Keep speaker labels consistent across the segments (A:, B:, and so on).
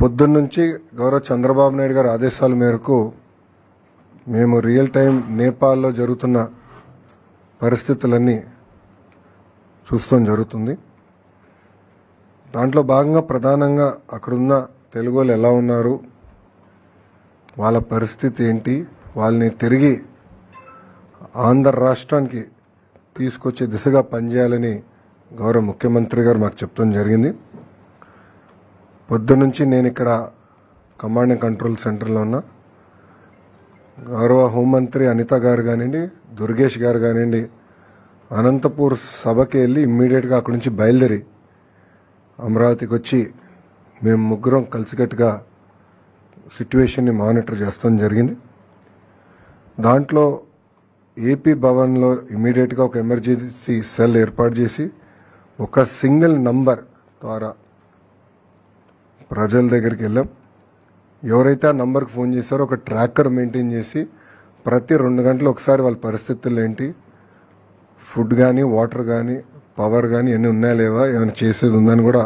A: పొద్దున్నుంచి గౌరవ చంద్రబాబు నాయుడు గారి ఆదేశాల మేరకు మేము రియల్ టైం నేపాల్లో జరుగుతున్న పరిస్థితులన్నీ చూస్తాం జరుగుతుంది. దాంట్లో భాగంగా ప్రధానంగా అక్కడున్న తెలుగు వాళ్ళు ఎలా ఉన్నారు, వాళ్ళ పరిస్థితి ఏంటి, వాళ్ళని తిరిగి ఆంధ్ర రాష్ట్రానికి తీసుకొచ్చే దిశగా పనిచేయాలని గౌరవ ముఖ్యమంత్రి గారు మాకు చెప్తాం జరిగింది. పొద్దున్నుంచి నేను ఇక్కడ కమాండ్ అండ్ కంట్రోల్ సెంటర్లో ఉన్నా. గౌరవ హోంమంత్రి అనిత గారు కానివ్వండి, దుర్గేష్ గారు కానివ్వండి, అనంతపూర్ సభకి వెళ్ళి ఇమ్మీడియట్గా అక్కడి నుంచి బయలుదేరి అమరావతికి వచ్చి మేము ముగ్గురం కలిసికట్టుగా సిట్యువేషన్ని మానిటర్ చేస్తాం జరిగింది. దాంట్లో ఏపీ భవన్లో ఇమ్మీడియట్గా ఒక ఎమర్జెన్సీ సెల్ ఏర్పాటు చేసి ఒక సింగిల్ నంబర్ ద్వారా ప్రజల దగ్గరికి వెళ్ళాం. ఎవరైతే ఆ నంబర్కి ఫోన్ చేశారో ఒక ట్రాకర్ మెయింటైన్ చేసి ప్రతి 2 గంటలు ఒకసారి వాళ్ళ పరిస్థితులు ఏంటి, ఫుడ్ కానీ వాటర్ కానీ పవర్ కానీ ఎన్ని ఉన్నాయా లేవా, ఏమైనా చేసేది ఉందని కూడా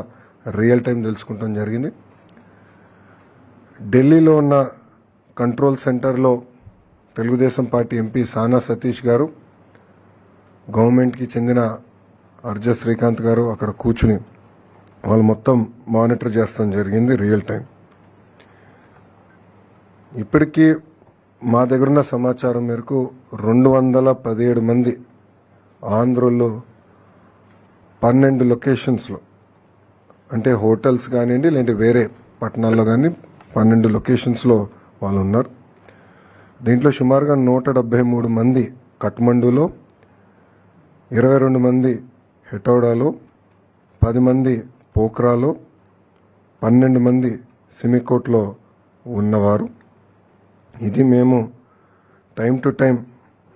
A: రియల్ టైం తెలుసుకుంటాం జరిగింది. ఢిల్లీలో ఉన్న కంట్రోల్ సెంటర్లో తెలుగుదేశం పార్టీ ఎంపీ సానా సతీష్ గారు, గవర్నమెంట్కి చెందిన అర్జ శ్రీకాంత్ గారు అక్కడ కూర్చుని వాళ్ళు మొత్తం మానిటర్ చేస్తాం జరిగింది రియల్ టైం. ఇప్పటికీ మా దగ్గరున్న సమాచారం మేరకు 217 మంది ఆంధ్రుల్లో 12 లొకేషన్స్లో, అంటే హోటల్స్ కానివ్వండి లేదంటే వేరే పట్టణాల్లో కానీ 12 లొకేషన్స్లో వాళ్ళు ఉన్నారు. దీంట్లో సుమారుగా 173 మంది కఠ్మండూలో, 22 మంది హెటౌడాలో, 10 మంది పోఖ్రాలో, 12 మంది సిమికోట్లో ఉన్నవారు. ఇది మేము టైం టు టైం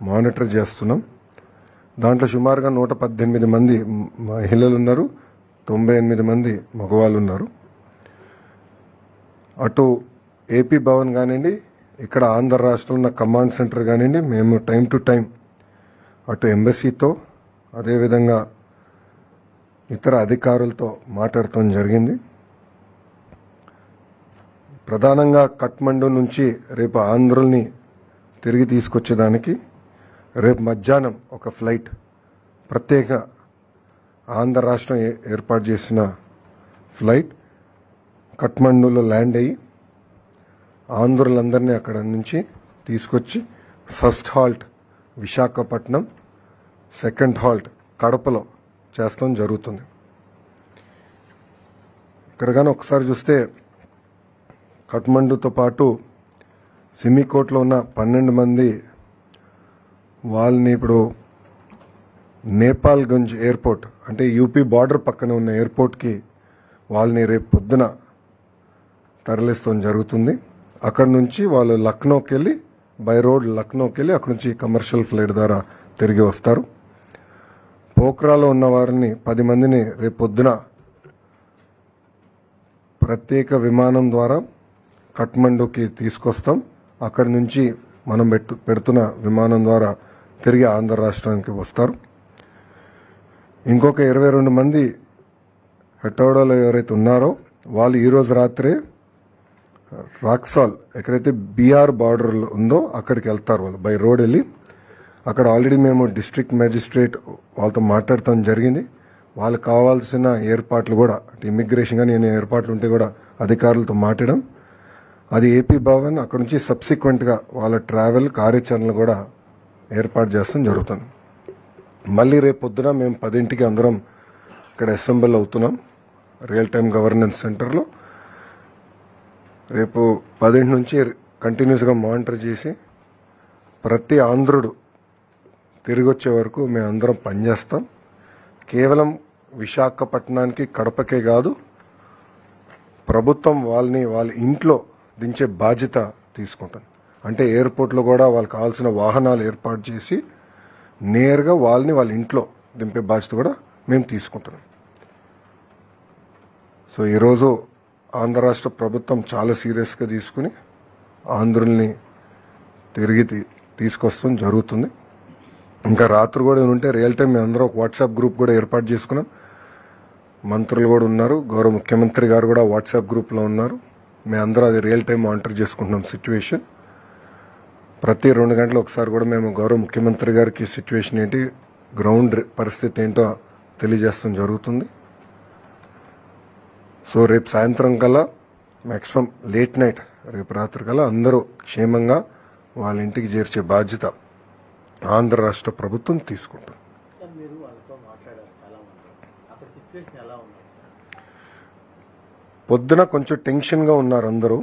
A: మానిటర్ చేస్తున్నాం. దాంట్లో సుమారుగా 118 మంది మహిళలు ఉన్నారు, 98 మంది మగవాళ్ళు ఉన్నారు. అటు ఏపీ భవన్ కానివ్వండి, ఇక్కడ ఆంధ్ర రాష్ట్రంలో ఉన్న కమాండ్ సెంటర్ కానివ్వండి, మేము టైం టు టైం అటు ఎంబసీతో అదేవిధంగా ఇతర అధికారులతో మాట్లాడటం జరిగింది. ప్రధానంగా కఠ్మండు నుంచి రేపు ఆంధ్రుల్ని తిరిగి తీసుకొచ్చేదానికి రేపు మధ్యాహ్నం ఒక ఫ్లైట్ ప్రత్యేక ఆంధ్ర రాష్ట్రం ఏర్పాటు చేసిన ఫ్లైట్ కఠ్మండూలో ల్యాండ్ అయ్యి ఆంధ్రులందరినీ అక్కడ నుంచి తీసుకొచ్చి first halt Visakhapatnam, second halt కడపలో చేస్తాం జరుగుతుంది. ఇక్కడ కానీ ఒకసారి చూస్తే కఠ్మండూతో పాటు సిమికోట్లో ఉన్న 12 మంది వాళ్ళని ఇప్పుడు నేపాల్గంజ్ ఎయిర్పోర్ట్, అంటే యూపీ బార్డర్ పక్కన ఉన్న ఎయిర్పోర్ట్కి వాళ్ళని రేపు పొద్దున తరలిస్తాం జరుగుతుంది. అక్కడ నుంచి వాళ్ళు లక్నోకి వెళ్ళి బై రోడ్ లక్నోకి వెళ్ళి అక్కడ నుంచి కమర్షియల్ ఫ్లైట్ ద్వారా తిరిగి వస్తారు. పోఖ్రాలో ఉన్న వారిని 10 మందిని రేపు పొద్దున ప్రత్యేక విమానం ద్వారా కఠ్మండూకి తీసుకొస్తాం. అక్కడి నుంచి మనం పెడుతున్న విమానం ద్వారా తిరిగి ఆంధ్ర రాష్ట్రానికి వస్తారు. ఇంకొక 22 మంది హెటౌడాలో ఎవరైతే ఉన్నారో వాళ్ళు ఈరోజు రాత్రే రాక్సాల్, ఎక్కడైతే బీహార్ బార్డర్ ఉందో అక్కడికి వెళ్తారు. వాళ్ళు బై రోడ్ వెళ్ళి అక్కడ ఆల్రెడీ మేము డిస్ట్రిక్ట్ మేజిస్ట్రేట్ వాళ్ళతో మాట్లాడటం జరిగింది. వాళ్ళకి కావాల్సిన ఏర్పాట్లు కూడా, అంటే ఇమిగ్రేషన్ కానీ ఏమైనా ఏర్పాట్లు ఉంటే కూడా అధికారులతో మాట్లాడడం, అది ఏపీ భవన్ అక్కడ నుంచి సబ్సిక్వెంట్గా వాళ్ళ ట్రావెల్ కార్యాచరణలు కూడా ఏర్పాటు చేస్తాం జరుగుతుంది. మళ్ళీ రేపు పొద్దున మేము 10ంటికి అందరం ఇక్కడ అసెంబ్లీ అవుతున్నాం రియల్ టైం గవర్నెన్స్ సెంటర్లో. రేపు 10 నుంచి కంటిన్యూస్గా మానిటర్ చేసి ప్రతి ఆంధ్రుడు తిరిగి వచ్చే వరకు మేము అందరం పనిచేస్తాం. కేవలం విశాఖపట్నానికి కడపకే కాదు, ప్రభుత్వం వాళ్ళని వాళ్ళ ఇంట్లో దించే బాధ్యత తీసుకుంటాం. అంటే ఎయిర్పోర్ట్లో కూడా వాళ్ళకి కావాల్సిన వాహనాలు ఏర్పాటు చేసి నేరుగా వాళ్ళని వాళ్ళ ఇంట్లో దింపే బాధ్యత కూడా మేము తీసుకుంటున్నాం. సో ఈరోజు ఆంధ్ర రాష్ట్ర ప్రభుత్వం చాలా సీరియస్గా తీసుకుని ఆంధ్రుల్ని తిరిగి తీసుకొస్తాం జరుగుతుంది. ఇంకా రాత్రి కూడా ఉంటే రియల్ టైం మేము అందరూ ఒక వాట్సాప్ గ్రూప్ కూడా ఏర్పాటు చేసుకున్నాం. మంత్రులు కూడా ఉన్నారు, గౌరవ ముఖ్యమంత్రి గారు కూడా వాట్సాప్ గ్రూప్లో ఉన్నారు. మేమందరూ అది రియల్ టైం మానిటర్ చేసుకుంటున్నాం సిచ్యువేషన్. ప్రతి 2 గంటలు ఒకసారి కూడా మేము గౌరవ ముఖ్యమంత్రి గారికి సిచ్యువేషన్ ఏంటి, గ్రౌండ్ పరిస్థితి ఏంటో తెలియజేస్తాం జరుగుతుంది. సో రేపు సాయంత్రం కల్లా మ్యాక్సిమం లేట్ నైట్ రేపు రాత్రి కల్లా అందరూ క్షేమంగా వాళ్ళ ఇంటికి చేర్చే బాధ్యత ఆంధ్ర రాష్ట్ర ప్రభుత్వం తీసుకుంటుంది. పొద్దున కొంచెం టెన్షన్గా ఉన్నారు అందరూ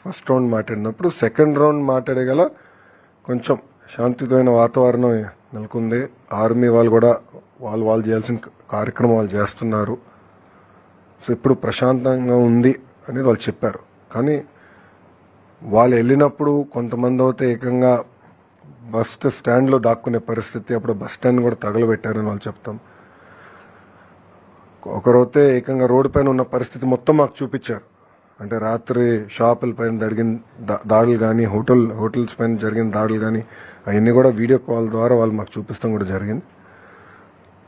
A: ఫస్ట్ రౌండ్ మాట్లాడినప్పుడు. సెకండ్ రౌండ్ మాట్లాడగల కొంచెం శాంతియుతమైన వాతావరణం నెలకొంది. ఆర్మీ వాళ్ళు కూడా వాళ్ళు చేయాల్సిన కార్యక్రమం వాళ్ళు చేస్తున్నారు. సో ఇప్పుడు ప్రశాంతంగా ఉంది అనేది వాళ్ళు చెప్పారు. కానీ వాళ్ళు వెళ్ళినప్పుడు కొంతమంది అయితే ఏకంగా బస్ స్టాండ్లో దాక్కునే పరిస్థితి, అప్పుడు బస్ స్టాండ్ కూడా తగలబెట్టారని వాళ్ళు చెప్తాం. ఒకరైతే ఏకంగా రోడ్డు పైన ఉన్న పరిస్థితి మొత్తం మాకు చూపించారు. అంటే రాత్రి షాపుల పైన జరిగిన దాడులు కానీ, హోటల్స్ పైన జరిగిన దాడులు కానీ అవన్నీ కూడా వీడియో కాల్ ద్వారా వాళ్ళు మాకు చూపిస్తాం కూడా జరిగింది.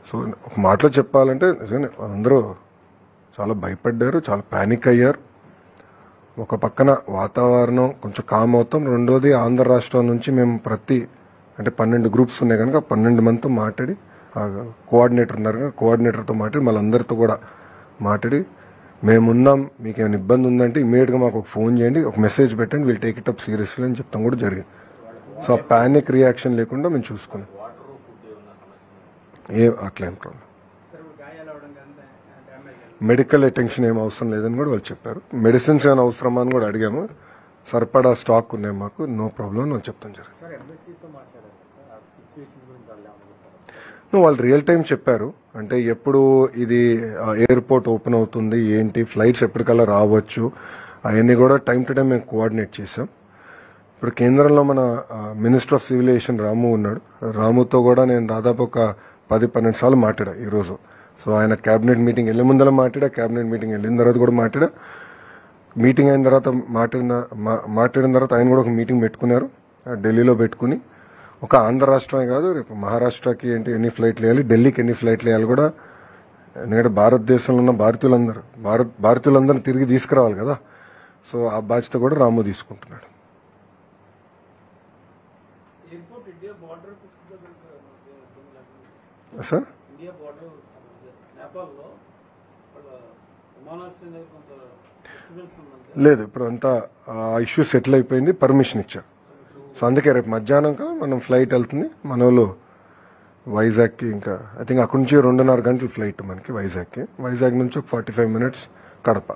A: సో ఒక మాటలో చెప్పాలంటే నిజంగా అందరూ చాలా భయపడ్డారు, చాలా ప్యానిక్ అయ్యారు. ఒక పక్కన వాతావరణం కొంచెం కామ్ అవుతాం, రెండోది ఆంధ్ర రాష్ట్రం నుంచి మేము అంటే 12 గ్రూప్స్ ఉన్నాయి కనుక 12 మందితో మాట్లాడి, కోఆర్డినేటర్ ఉన్నారు కదా, కోఆర్డినేటర్తో మాట్లాడి మళ్ళీ అందరితో కూడా మాట్లాడి మేమున్నాం, మీకు ఏమైనా ఇబ్బంది ఉందంటే ఇమీడియట్గా మాకు ఒక ఫోన్ చేయండి, ఒక మెసేజ్ పెట్టండి, వీళ్ళు టేక్ ఇట్ అప్ సీరియస్లీ అని చెప్తాం కూడా జరిగింది. సో ఆ ప్యానిక్ రియాక్షన్ లేకుండా మేము చూసుకున్నాం. అట్లా ఏం ప్రాబ్లం, మెడికల్ అటెన్షన్ ఏం అవసరం లేదని కూడా వాళ్ళు చెప్పారు. మెడిసిన్స్ ఏమైనా అవసరమా అని కూడా అడిగాము. సరిపడా స్టాక్ ఉన్నాయి మాకు, నో ప్రాబ్లం అని వాళ్ళు చెప్తాం జరిగింది. వాళ్ళు రియల్ టైం చెప్పారు. అంటే ఎప్పుడు ఇది ఎయిర్పోర్ట్ ఓపెన్ అవుతుంది ఏంటి, ఫ్లైట్స్ ఎప్పటికల్లా రావచ్చు, అవన్నీ కూడా టైం టు టైం మేము కోఆర్డినేట్ చేసాం. ఇప్పుడు కేంద్రంలో మన మినిస్టర్ ఆఫ్ సివిల్ ఏవియేషన్ రాము ఉన్నాడు. రాముతో కూడా నేను దాదాపు ఒక 10-12 సార్లు మాట్లాడా ఈరోజు. సో ఆయన క్యాబినెట్ మీటింగ్ వెళ్ళే ముందర మాట్లాడా, క్యాబినెట్ మీటింగ్ వెళ్ళిన తర్వాత కూడా మాట్లాడా. మీటింగ్ అయిన తర్వాత మాట్లాడిన తర్వాత ఆయన కూడా ఒక మీటింగ్ పెట్టుకున్నారు ఢిల్లీలో. పెట్టుకుని ఒక ఆంధ్ర రాష్ట్రమే కాదు, రేపు మహారాష్ట్రకి ఏంటి ఎన్ని ఫ్లైట్లు వేయాలి, ఢిల్లీకి ఎన్ని ఫ్లైట్లు వేయాలి కూడా. ఎందుకంటే భారతదేశంలో ఉన్న భారతీయులందరూ తిరిగి తీసుకురావాలి కదా. సో ఆ బాధ్యత కూడా రాము తీసుకుంటున్నాడు. సార్ లేదు, ఇప్పుడు అంతా ఇష్యూ సెటిల్ అయిపోయింది, పర్మిషన్ ఇచ్చారు. సో అందుకే రేపు మధ్యాహ్నం కదా మనం ఫ్లైట్ వెళ్తుంది మన వాళ్ళు వైజాగ్కి. ఇంకా ఐ థింక్ అక్కడి నుంచి 2.5 గంటలు ఫ్లైట్ మనకి వైజాగ్కి. వైజాగ్ నుంచి ఒక 45 మినిట్స్ కడప.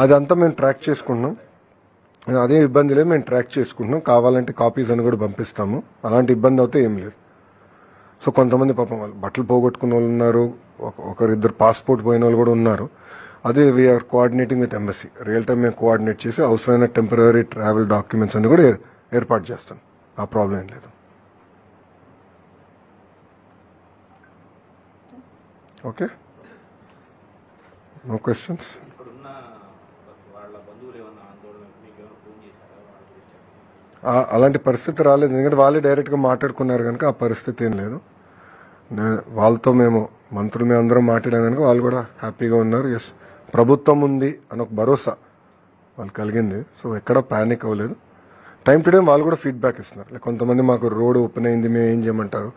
A: అదంతా మేము ట్రాక్ చేసుకుంటున్నాం, అదే ఇబ్బంది లేదు, మేము ట్రాక్ చేసుకుంటున్నాం. కావాలంటే కాపీస్ అని కూడా పంపిస్తాము, అలాంటి ఇబ్బంది అయితే ఏం లేదు. సో కొంతమంది పాపం వాళ్ళు బట్టలు పోగొట్టుకున్న వాళ్ళు ఉన్నారు, ఒకరిద్దరు పాస్పోర్ట్ పోయిన వాళ్ళు కూడా ఉన్నారు. అదే we're coordinating with embassy, real time మేము కోఆర్డినేట్ చేసి అవసరమైన టెంపరరీ ట్రావెల్ డాక్యుమెంట్స్ అన్ని కూడా ఏర్పాటు చేస్తాం. ఆ ప్రాబ్లం ఏం లేదు. Okay, no questions. అలాంటి పరిస్థితి రాలేదు, ఎందుకంటే వాళ్ళే డైరెక్ట్గా మాట్లాడుకున్నారు కనుక ఆ పరిస్థితి ఏం లేదు. వాళ్ళతో మేము మంత్రులు మేము అందరం మాట్లాడాం కనుక వాళ్ళు కూడా హ్యాపీగా ఉన్నారు. ఎస్, ప్రభుత్వం ఉంది అని ఒక భరోసా వాళ్ళు కలిగింది. సో ఎక్కడ ప్యానిక్ అవ్వలేదు. టైం టు టైం వాళ్ళు కూడా ఫీడ్బ్యాక్ ఇస్తున్నారు. లైక్ కొంతమంది మాకు రోడ్ ఓపెన్ అయింది, మేము ఏం చేయమంటారు,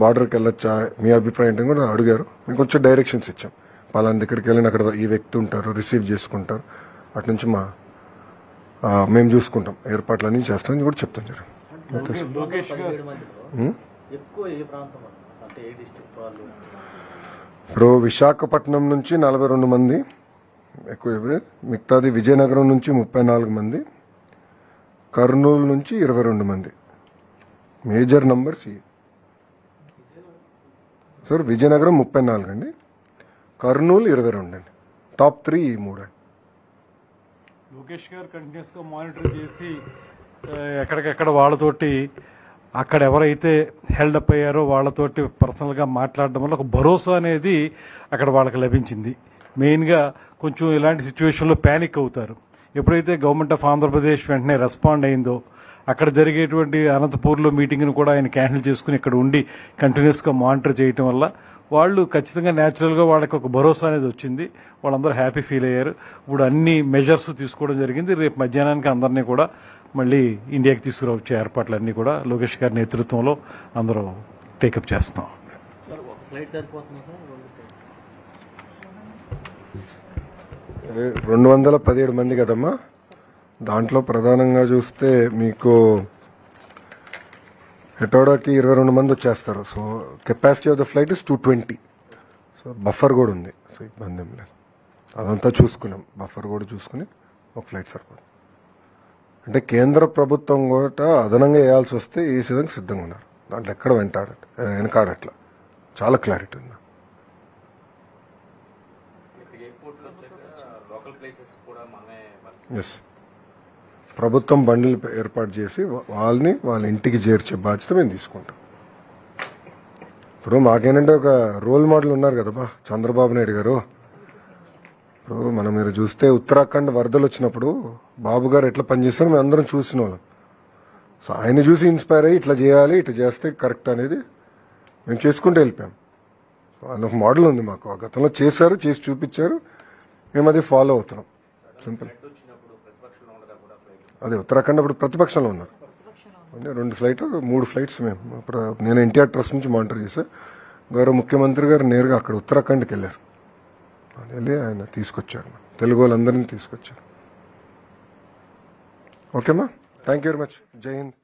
A: బార్డర్కి వెళ్ళొచ్చా, మీ అభిప్రాయం కూడా అడిగారు. మేము కొంచెం డైరెక్షన్స్ ఇచ్చాం. పలానా దగ్గరికి వెళ్ళిన అక్కడ ఈ వ్యక్తి ఉంటారు, రిసీవ్ చేసుకుంటారు, అటు నుంచి మేము చూసుకుంటాం, ఏర్పాట్లన్నీ చేస్తామని కూడా చెప్తాం. ఇప్పుడు విశాఖపట్నం నుంచి 42 మంది ఎక్కువ, మిగతాది విజయనగరం నుంచి 34 మంది, కర్నూలు నుంచి 22 మంది. Major numbers sir. విజయనగరం 34 అండి, కర్నూలు 22 అండి. టాప్ 3 ఈ 3 అండి.
B: లోకేష్ గారు కంటిన్యూస్గా మానిటర్ చేసి ఎక్కడికెక్కడ వాళ్ళతోటి అక్కడ ఎవరైతే హెల్డప్ అయ్యారో వాళ్ళతోటి పర్సనల్గా మాట్లాడడం వల్ల ఒక భరోసా అనేది అక్కడ వాళ్ళకి లభించింది. మెయిన్గా కొంచెం ఇలాంటి సిచ్యువేషన్లో ప్యానిక్ అవుతారు. ఎప్పుడైతే గవర్నమెంట్ ఆఫ్ ఆంధ్రప్రదేశ్ వెంటనే రెస్పాండ్ అయిందో, అక్కడ జరిగేటువంటి అనంతపూర్లో మీటింగ్ను కూడా ఆయన క్యాన్సిల్ చేసుకుని ఇక్కడ ఉండి కంటిన్యూస్గా మానిటర్ చేయటం వల్ల వాళ్ళు ఖచ్చితంగా న్యాచురల్గా వాళ్ళకి ఒక భరోసా అనేది వచ్చింది. వాళ్ళందరూ హ్యాపీ ఫీల్ అయ్యారు. ఇప్పుడు అన్ని మెజర్స్ తీసుకోవడం జరిగింది. రేపు మధ్యాహ్నానికి అందరినీ కూడా మళ్ళీ ఇండియాకి తీసుకురావచ్చే ఏర్పాట్లన్నీ కూడా లోకేష్ గారి నేతృత్వంలో అందరూ టేకప్ చేస్తున్నాం.
A: 217 మంది కదమ్మా. దాంట్లో ప్రధానంగా చూస్తే మీకు హెటోడాకి 22 మంది వచ్చేస్తారు. So capacity of the flight is 220. So buffer కూడా ఉంది. సో ఇబ్బంది ఏం లేదు. అదంతా చూసుకున్నాం. బఫర్ కూడా చూసుకుని ఒక ఫ్లైట్ సరిపోతుంది. అంటే కేంద్ర ప్రభుత్వం కూడా అదనంగా వేయాల్సి వస్తే ఈ విధంగా సిద్ధంగా ఉన్నారు. దాంట్లో ఎక్కడ వెనకాడట్లా. చాలా క్లారిటీ ఉంది. ఎస్, ప్రభుత్వం బండిలు ఏర్పాటు చేసి వాళ్ళ ఇంటికి చేర్చే బాధ్యత మేము తీసుకుంటాం. ఇప్పుడు మాకేంటంటే ఒక రోల్ మోడల్ ఉన్నారు కదా చంద్రబాబు నాయుడు గారు. ఇప్పుడు మీరు చూస్తే ఉత్తరాఖండ్ వరదలు వచ్చినప్పుడు బాబు గారు ఎట్లా పనిచేస్తారో మేము అందరం చూసిన వాళ్ళం. సో ఆయన చూసి ఇన్స్పైర్ అయ్యి ఇట్లా చేయాలి, ఇట్లా చేస్తే కరెక్ట్ అనేది మేము చేసుకుంటూ వెళ్ళిపోయాం. వాళ్ళ ఒక మోడల్ ఉంది మాకు. ఆ గతంలో చేశారు, చేసి చూపించారు, మేము అది ఫాలో అవుతున్నాం. సింపుల్. అదే ఉత్తరాఖండ్ అప్పుడు ప్రతిపక్షంలో ఉన్నారు. 2 ఫ్లైట్లు 3 ఫ్లైట్స్ మేము అప్పుడు నేను ఎన్టీఆర్ ట్రస్ట్ నుంచి మానిటర్ చేశా. గౌరవ ముఖ్యమంత్రి గారు నేరుగా అక్కడ ఉత్తరాఖండ్కి వెళ్ళారు. వెళ్ళి ఆయన తీసుకొచ్చారు, తెలుగు వాళ్ళందరినీ తీసుకొచ్చారు. ఓకేమా, థ్యాంక్ యూ వెరీ మచ్. జై హింద్.